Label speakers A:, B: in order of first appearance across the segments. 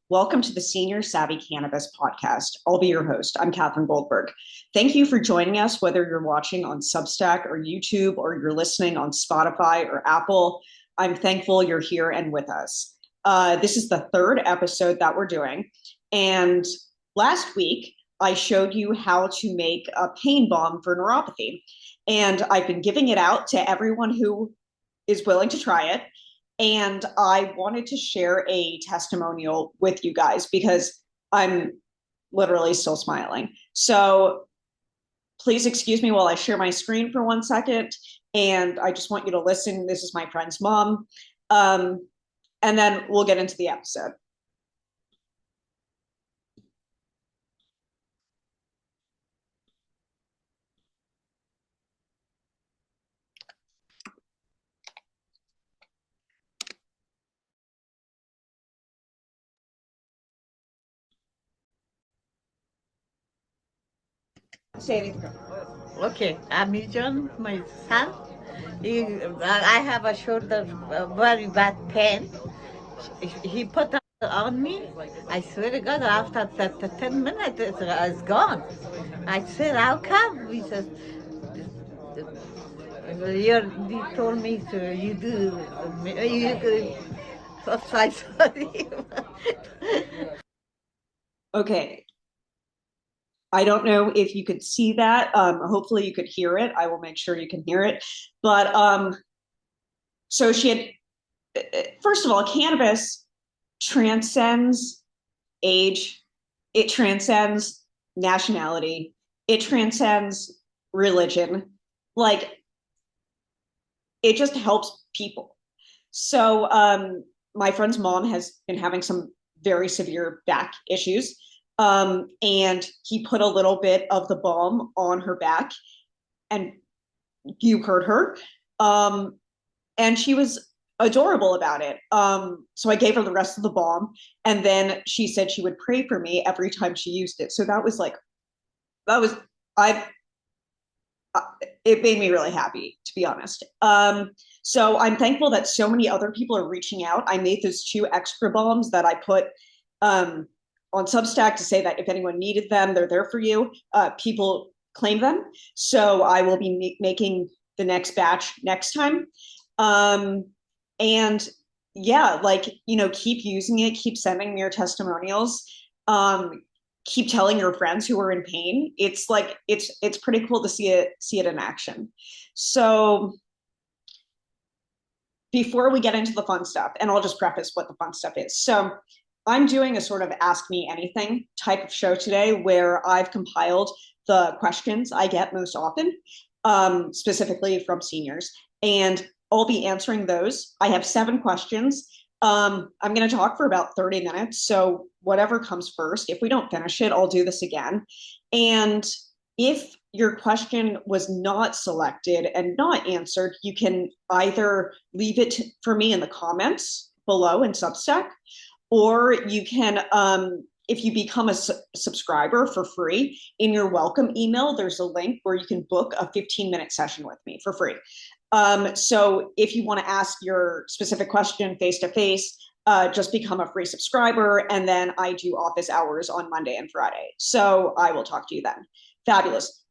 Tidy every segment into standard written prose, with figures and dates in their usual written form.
A: Welcome to the Senior Savvy Cannabis podcast. I'll be your host. I'm Catherine Goldberg. Thank you for joining us, whether you're watching on Substack or YouTube or you're listening on Spotify or Apple. I'm thankful you're here and with us. This is the third episode that we're doing. And last week, I showed you how to make a pain balm for neuropathy. And I've been giving it out to everyone who is willing to try it. And I wanted to share a testimonial with you guys because I'm literally still smiling. So please excuse me while I share my screen for 1 second. And I just want you to listen. This is my friend's mom. And then we'll get into the episode. Say anything.
B: Okay, I'm John, my son. I have a shoulder very bad pain. He put it on me. I swear to God, after 10 minutes, it's gone. I said, how come? He says, you told me to, so sorry.
A: Okay. I don't know if you could see that. Hopefully you could hear it. I will make sure you can hear it. But so she had, first of all, cannabis transcends age, it transcends nationality, it transcends religion. Like, it just helps people. So my friend's mom has been having some very severe back issues. And he put a little bit of the balm on her back, and you heard her. And she was adorable about it. So I gave her the rest of the balm, and then she said she would pray for me every time she used it. So that was like, that was, I, it made me really happy, to be honest. So I'm thankful that so many other people are reaching out. I made those 2 extra balms that I put on Substack to say that if anyone needed them, they're there for you. People claim them. So I will be making the next batch next time. And yeah, like, keep using it, keep sending me your testimonials. Keep telling your friends who are in pain. It's like, it's pretty cool to see it in action. So before we get into the fun stuff, and I'll just preface what the fun stuff is. So I'm doing a sort of ask me anything type of show today where I've compiled the questions I get most often, specifically from seniors, and I'll be answering those. I have 7 questions. I'm going to talk for about 30 minutes. So whatever comes first, if we don't finish it, I'll do this again. And if your question was not selected and not answered, you can either leave it for me in the comments below in Substack, or you can, if you become a subscriber for free, in your welcome email, there's a link where you can book a 15-minute session with me for free. So if you want to ask your specific question face to face, just become a free subscriber, and then I do office hours on Monday and Friday. So I will talk to you then. Fabulous.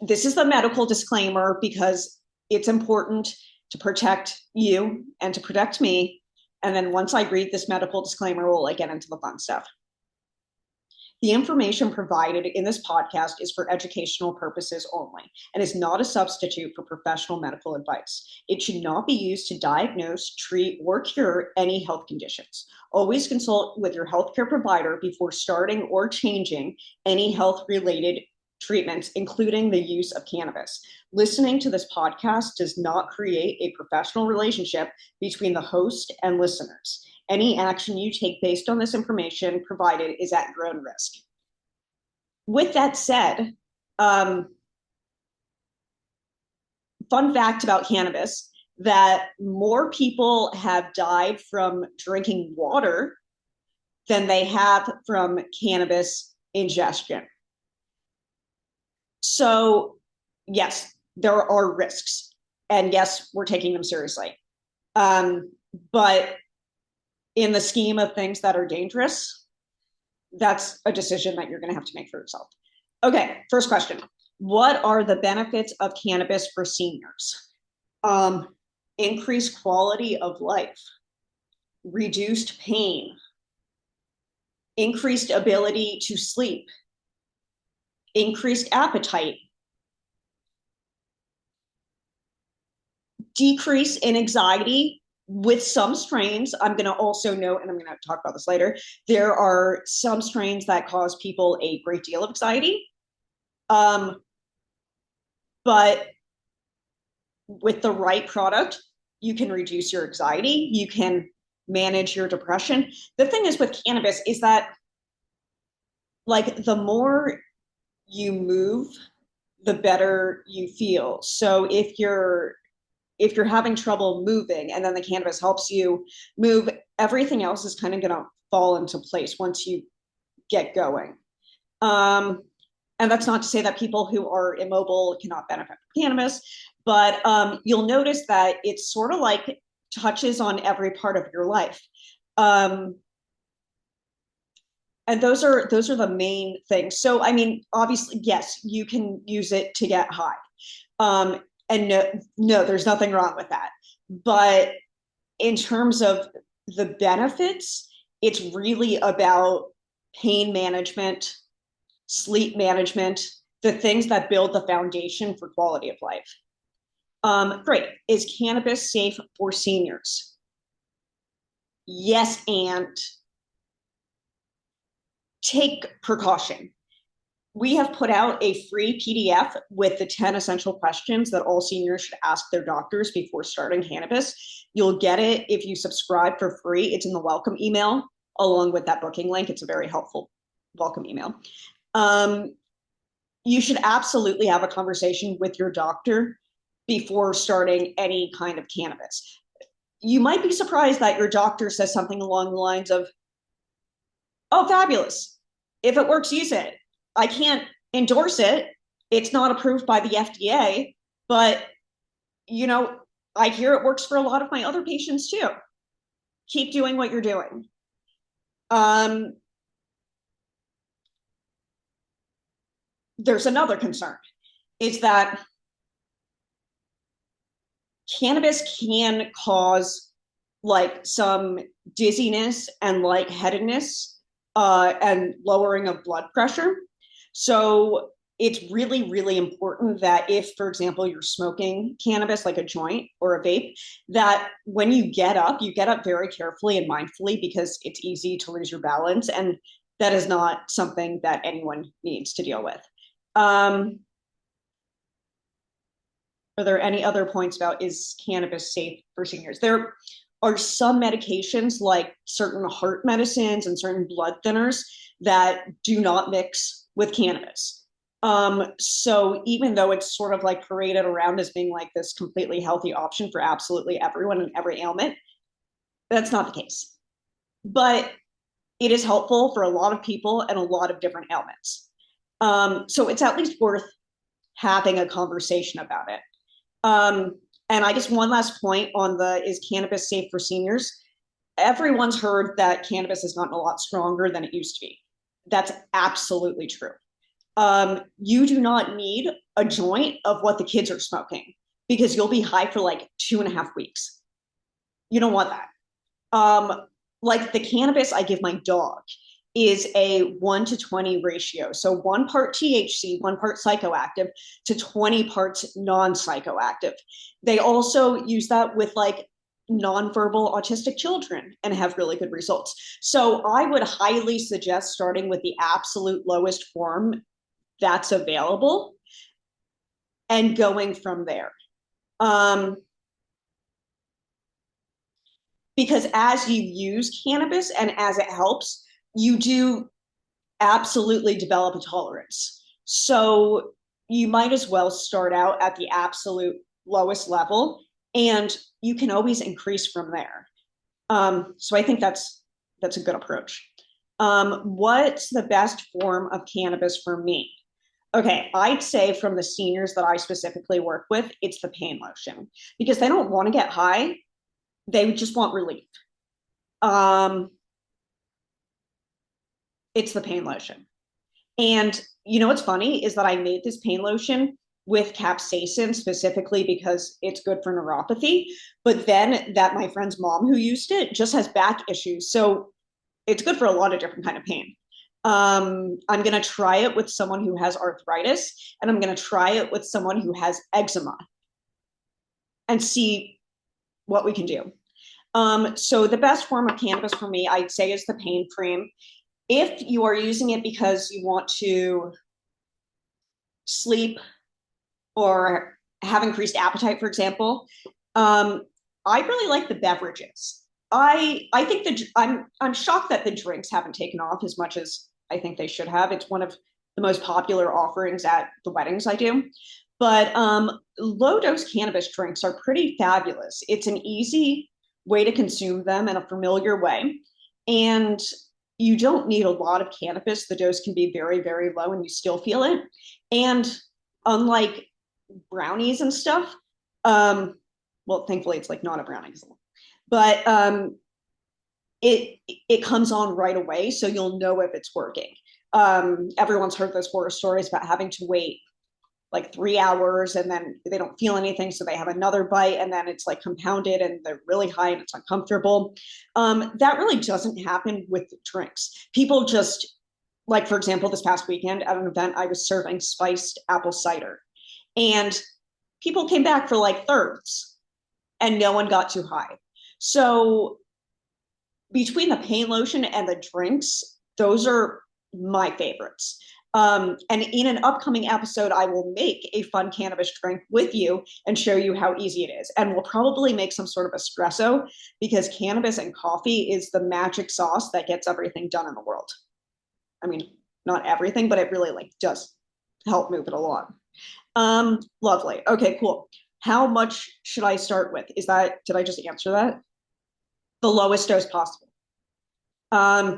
A: This is the medical disclaimer because it's important to protect you and to protect me. And then once I read this medical disclaimer, we'll get into the fun stuff. The information provided in this podcast is for educational purposes only and is not a substitute for professional medical advice. It should not be used to diagnose, treat, or cure any health conditions. Always consult with your healthcare provider before starting or changing any health-related treatments, including the use of cannabis. Listening to this podcast does not create a professional relationship between the host and listeners. Any action you take based on this information provided is at your own risk. With that said, fun fact about cannabis, that more people have died from drinking water than they have from cannabis ingestion. So yes, there are risks, and yes, we're taking them seriously. But in the scheme of things that are dangerous, that's a decision that you're going to have to make for yourself. Okay, first question. What are the benefits of cannabis for seniors? Increased quality of life, reduced pain, increased ability to sleep, increased appetite, decrease in anxiety with some strains. I'm going to also note, and I'm going to talk about this later, there are some strains that cause people a great deal of anxiety. But with the right product, you can reduce your anxiety, you can manage your depression. The thing is with cannabis is that, like, the more you move, the better you feel. So if you're having trouble moving and then the cannabis helps you move, everything else is kind of going to fall into place once you get going. And that's not to say that people who are immobile cannot benefit from cannabis, but you'll notice that it's sort of like touches on every part of your life. And those are the main things. So, I mean, obviously, yes, you can use it to get high. And no, there's nothing wrong with that. But in terms of the benefits, it's really about pain management, sleep management, the things that build the foundation for quality of life. Great. Is cannabis safe for seniors? Yes, and take precaution. We have put out a free PDF with the 10 essential questions that all seniors should ask their doctors before starting cannabis. You'll get it if you subscribe for free. It's in the welcome email along with that booking link. It's a very helpful welcome email. You should absolutely have a conversation with your doctor before starting any kind of cannabis. You might be surprised that your doctor says something along the lines of, oh, fabulous. If it works, use it. I can't endorse it. It's not approved by the FDA, but I hear it works for a lot of my other patients too. Keep doing what you're doing. There's another concern, is that cannabis can cause like some dizziness and lightheadedness and lowering of blood pressure. So it's really, really important that if, for example, you're smoking cannabis, like a joint or a vape, that when you get up very carefully and mindfully, because it's easy to lose your balance. And that is not something that anyone needs to deal with. Are there any other points about, is cannabis safe for seniors? There are some medications, like certain heart medicines and certain blood thinners, that do not mix with cannabis. So even though it's sort of like paraded around as being like this completely healthy option for absolutely everyone and every ailment, that's not the case. But it is helpful for a lot of people and a lot of different ailments. So it's at least worth having a conversation about it. And I guess one last point on is cannabis safe for seniors? Everyone's heard that cannabis has gotten a lot stronger than it used to be. That's absolutely true. You do not need a joint of what the kids are smoking, because you'll be high for like 2.5 weeks. You don't want that. Like the cannabis I give my dog is a 1:20 ratio. So 1 part THC, 1 part psychoactive to 20 parts non-psychoactive. They also use that with like nonverbal autistic children and have really good results. So I would highly suggest starting with the absolute lowest form that's available and going from there. Because as you use cannabis and as it helps, you do absolutely develop a tolerance. So you might as well start out at the absolute lowest level, and you can always increase from there. So I think that's a good approach. What's the best form of cannabis for me? Okay, I'd say from the seniors that I specifically work with, it's the pain lotion, because they don't want to get high. They just want relief. Um, it's the pain lotion. And you know what's funny is that I made this pain lotion with capsaicin specifically because it's good for neuropathy. But then that my friend's mom who used it just has back issues. So it's good for a lot of different kind of pain. I'm going to try it with someone who has arthritis, and I'm going to try it with someone who has eczema and see what we can do. So the best form of cannabis for me, I'd say, is the pain cream. If you are using it because you want to sleep or have increased appetite, for example, I really like the beverages. I think that I'm shocked that the drinks haven't taken off as much as I think they should have. It's one of the most popular offerings at the weddings I do. But low dose cannabis drinks are pretty fabulous. It's an easy way to consume them in a familiar way. And you don't need a lot of cannabis. The dose can be very, very low and you still feel it. And unlike brownies and stuff, well, thankfully it's like not a brownie, but it comes on right away, so you'll know if it's working. Everyone's heard those horror stories about having to wait like 3 hours and then they don't feel anything, so they have another bite and then it's like compounded and they're really high and it's uncomfortable. That really doesn't happen with drinks. People just, like, for example, this past weekend at an event, I was serving spiced apple cider, and people came back for like thirds and no one got too high. So between the pain lotion and the drinks, those are my favorites. And in an upcoming episode, I will make a fun cannabis drink with you and show you how easy it is. And we'll probably make some sort of espresso because cannabis and coffee is the magic sauce that gets everything done in the world. I mean, not everything, but it really like does help move it along. Lovely. Okay, cool. How much should I start with? Did I just answer that? The lowest dose possible. I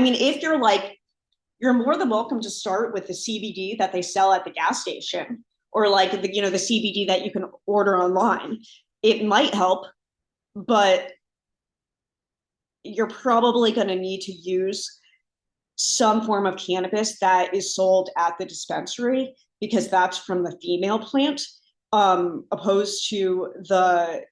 A: mean, if you're like, you're more than welcome to start with the CBD that they sell at the gas station, or like the CBD that you can order online. It might help, but you're probably going to need to use some form of cannabis that is sold at the dispensary because that's from the female plant, opposed to the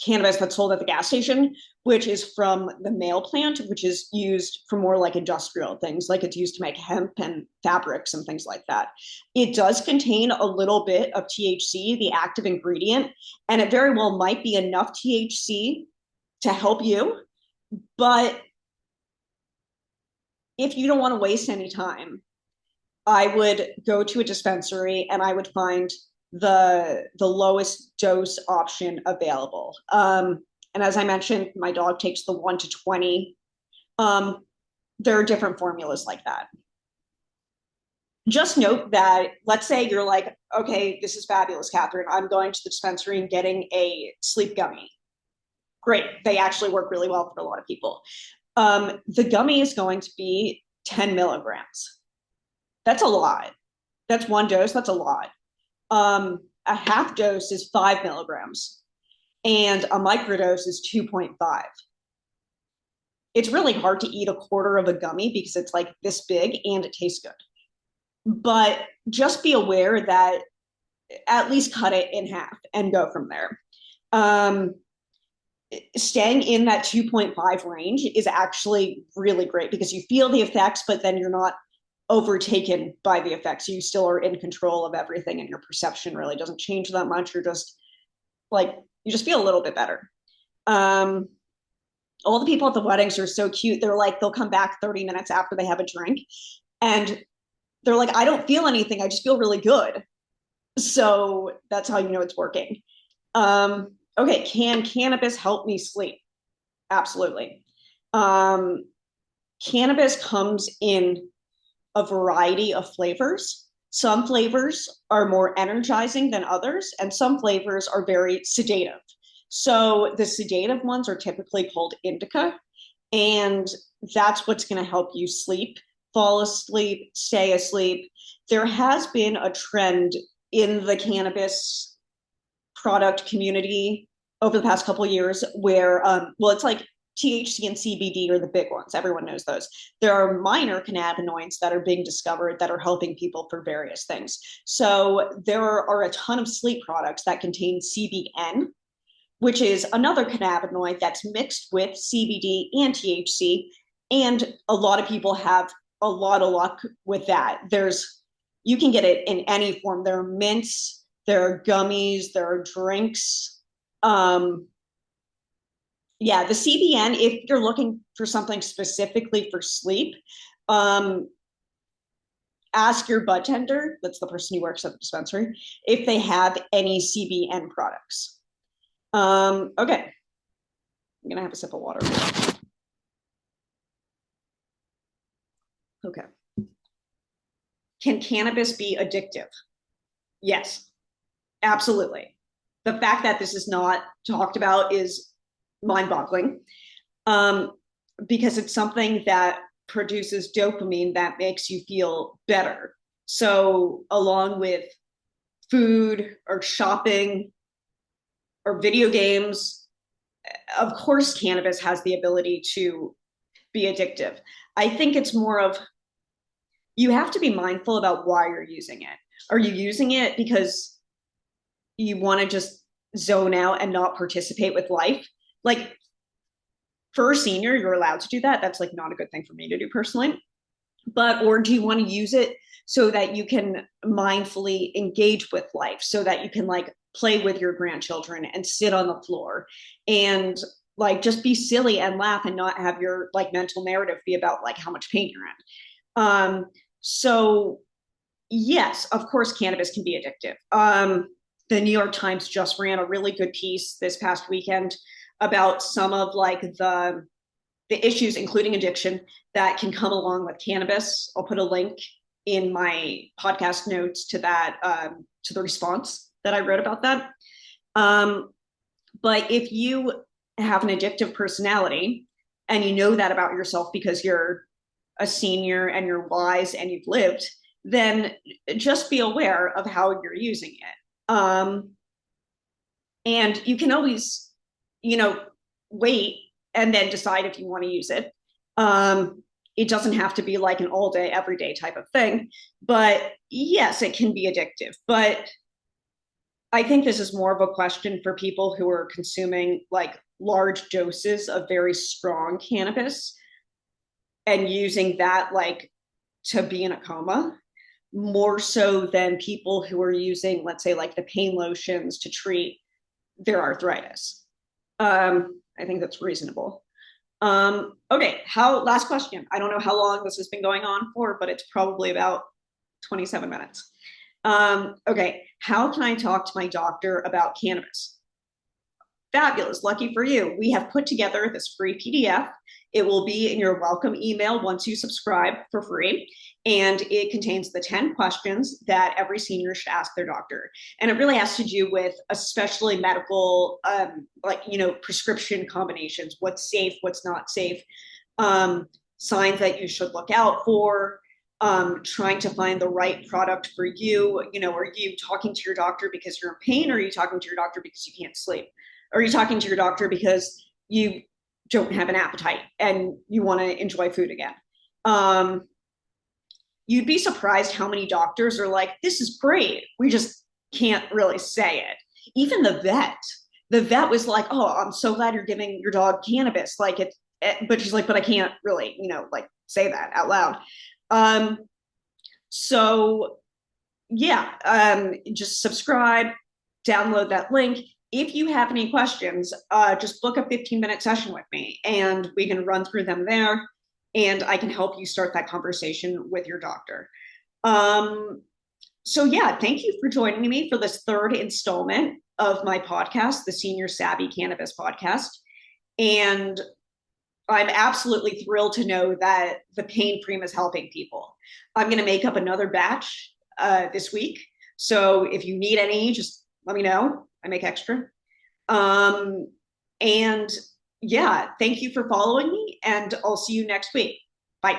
A: cannabis that's sold at the gas station, which is from the male plant, which is used for more like industrial things, like it's used to make hemp and fabrics and things like that. It does contain a little bit of THC, the active ingredient, and it very well might be enough THC to help you. But if you don't want to waste any time, I would go to a dispensary and I would find the lowest dose option available. And as I mentioned, my dog takes the 1 to 20. There are different formulas like that. Just note that, let's say you're like, okay, this is fabulous, Catherine. I'm going to the dispensary and getting a sleep gummy. Great. They actually work really well for a lot of people. The gummy is going to be 10 milligrams. That's a lot. That's one dose. That's a lot. A half dose is 5 milligrams and a microdose is 2.5. It's really hard to eat a quarter of a gummy because it's like this big and it tastes good. But just be aware that at least cut it in half and go from there. Staying in that 2.5 range is actually really great because you feel the effects, but then you're not overtaken by the effects. You still are in control of everything and your perception really doesn't change that much. You're just like, you just feel a little bit better. All the people at the weddings are so cute. They're like, they'll come back 30 minutes after they have a drink and they're like, I don't feel anything. I just feel really good. So that's how you know it's working. Okay, can cannabis help me sleep? Absolutely. Cannabis comes in a variety of flavors. Some flavors are more energizing than others, and some flavors are very sedative. So the sedative ones are typically called indica, and that's what's going to help you sleep, fall asleep, stay asleep. There has been a trend in the cannabis product community over the past couple of years where, well, it's like THC and CBD are the big ones. Everyone knows those. There are minor cannabinoids that are being discovered that are helping people for various things. So there are a ton of sleep products that contain CBN, which is another cannabinoid that's mixed with CBD and THC. And a lot of people have a lot of luck with that. You can get it in any form. There are mints, there are gummies, there are drinks. Yeah, the CBN, if you're looking for something specifically for sleep, ask your bud tender, that's the person who works at the dispensary, if they have any CBN products. Okay, I'm gonna have a sip of water. Okay. Can cannabis be addictive? Yes, absolutely. The fact that this is not talked about is mind-boggling, because it's something that produces dopamine that makes you feel better. So along with food or shopping or video games, of course, cannabis has the ability to be addictive. I think it's more of, you have to be mindful about why you're using it. Are you using it because you want to just zone out and not participate with life? Like, for a senior, you're allowed to do that. That's like not a good thing for me to do personally. Or do you want to use it so that you can mindfully engage with life, so that you can like play with your grandchildren and sit on the floor and like just be silly and laugh and not have your like mental narrative be about like how much pain you're in. So yes, of course, cannabis can be addictive. The New York Times just ran a really good piece this past weekend about some of like the issues, including addiction, that can come along with cannabis. I'll put a link in my podcast notes to that, to the response that I wrote about that. But if you have an addictive personality and you know that about yourself because you're a senior and you're wise and you've lived, then just be aware of how you're using it. And you can always, wait and then decide if you want to use it. It doesn't have to be like an all day, every day type of thing. But yes, it can be addictive. But I think this is more of a question for people who are consuming like large doses of very strong cannabis and using that like to be in a coma, more so than people who are using, let's say, like the pain lotions to treat their arthritis. I think that's reasonable. Okay, last question. I don't know how long this has been going on for, but it's probably about 27 minutes. Okay, how can I talk to my doctor about cannabis? Fabulous, lucky for you. We have put together this free PDF. It will be in your welcome email once you subscribe for free. And it contains the 10 questions that every senior should ask their doctor. And it really has to do with especially medical, prescription combinations, what's safe, what's not safe, signs that you should look out for, trying to find the right product for you. Are you talking to your doctor because you're in pain, or are you talking to your doctor because you can't sleep? Are you talking to your doctor because you don't have an appetite and you want to enjoy food again? You'd be surprised how many doctors are like, this is great, we just can't really say it. Even the vet was like, oh, I'm so glad you're giving your dog cannabis. But she's like, but I can't really, say that out loud. So yeah, just subscribe, download that link. If you have any questions, just book a 15-minute session with me and we can run through them there, and I can help you start that conversation with your doctor. So yeah, thank you for joining me for this third installment of my podcast, the Senior Savvy Cannabis Podcast. And I'm absolutely thrilled to know that the Pain Cream is helping people. I'm going to make up another batch this week. So if you need any, just let me know. I make extra. And yeah, thank you for following me, and I'll see you next week. Bye.